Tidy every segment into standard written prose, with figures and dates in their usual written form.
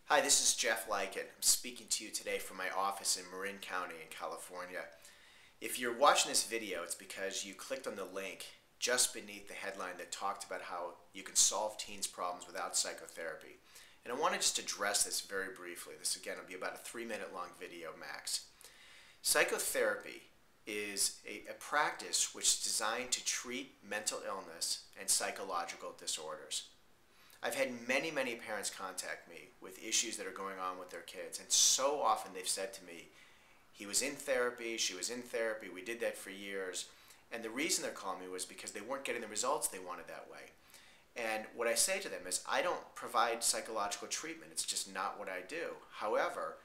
Hi, this is Jeff Leiken. I'm speaking to you today from my office in Marin County in California. If you're watching this video, it's because you clicked on the link just beneath the headline that talked about how you can solve teens' problems without psychotherapy. And I want to just address this very briefly. This, again, will be about a 3-minute long video max. Psychotherapy is a practice which is designed to treat mental illness and psychological disorders. I've had many parents contact me with issues that are going on with their kids, and so often they've said to me, he was in therapy, she was in therapy, we did that for years, and the reason they're calling me was because they weren't getting the results they wanted that way. And what I say to them is, I don't provide psychological treatment, it's just not what I do. However,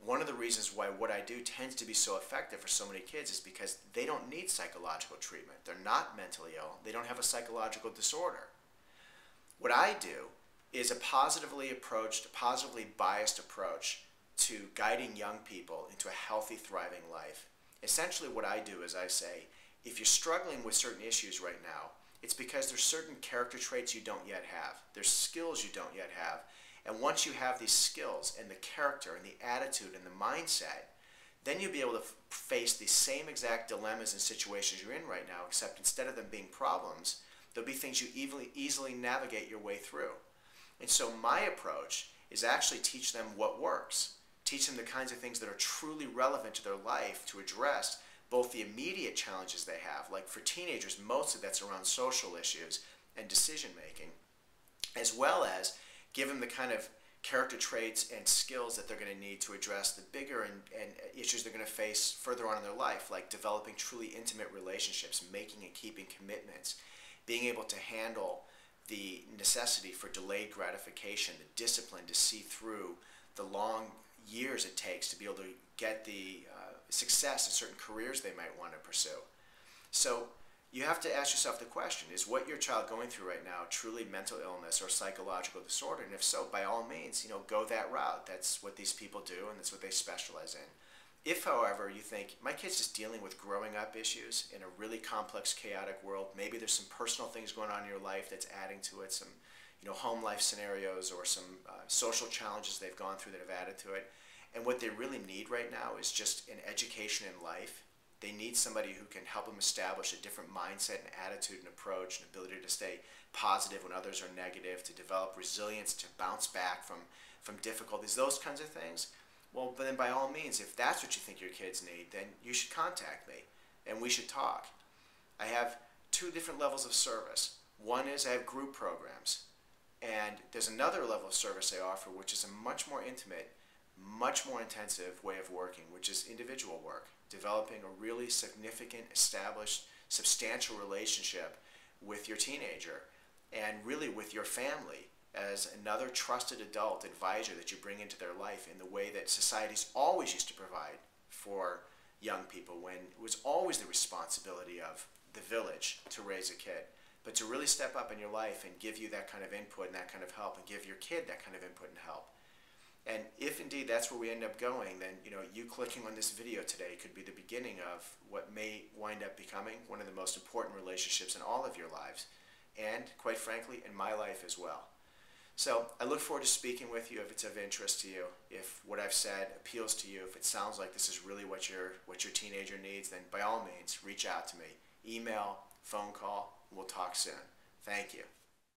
one of the reasons why what I do tends to be so effective for so many kids is because they don't need psychological treatment. They're not mentally ill, they don't have a psychological disorder. What I do is a positively biased approach to guiding young people into a healthy, thriving life. Essentially what I do is I say, if you're struggling with certain issues right now, it's because there's certain character traits you don't yet have. There's skills you don't yet have. And once you have these skills and the character and the attitude and the mindset, then you'll be able to face the same exact dilemmas and situations you're in right now, except instead of them being problems, there'll be things you easily navigate your way through. And so my approach is actually teach them what works. Teach them the kinds of things that are truly relevant to their life to address both the immediate challenges they have, like for teenagers, most of that's around social issues and decision making, as well as give them the kind of character traits and skills that they're going to need to address the bigger and issues they're going to face further on in their life, like developing truly intimate relationships, making and keeping commitments, being able to handle the necessity for delayed gratification, the discipline to see through the long years it takes to be able to get the success in certain careers they might want to pursue. So you have to ask yourself the question, is what your child going through right now truly mental illness or psychological disorder? And if so, by all means, go that route. That's what these people do and that's what they specialize in. If, however, you think, my kid's just dealing with growing up issues in a really complex, chaotic world, maybe there's some personal things going on in your life that's adding to it, some home life scenarios or some social challenges they've gone through that have added to it, and what they really need right now is just an education in life. They need somebody who can help them establish a different mindset and attitude and approach and ability to stay positive when others are negative, to develop resilience, to bounce back from difficulties, those kinds of things. Well, but then by all means, if that's what you think your kids need, then you should contact me and we should talk. I have 2 different levels of service. One is I have group programs, and there's another level of service I offer, which is a much more intimate, much more intensive way of working, which is individual work, developing a really significant, established, substantial relationship with your teenager and really with your family as another trusted adult advisor that you bring into their life in the way that society's always used to provide for young people, when it was always the responsibility of the village to raise a kid. But to really step up in your life and give you that kind of input and that kind of help, and give your kid that kind of input and help. And if indeed that's where we end up going, then you clicking on this video today could be the beginning of what may wind up becoming one of the most important relationships in all of your lives, and quite frankly, in my life as well. So I look forward to speaking with you if it's of interest to you, if what I've said appeals to you, if it sounds like this is really what your teenager needs, then by all means, reach out to me. Email, phone call, we'll talk soon. Thank you.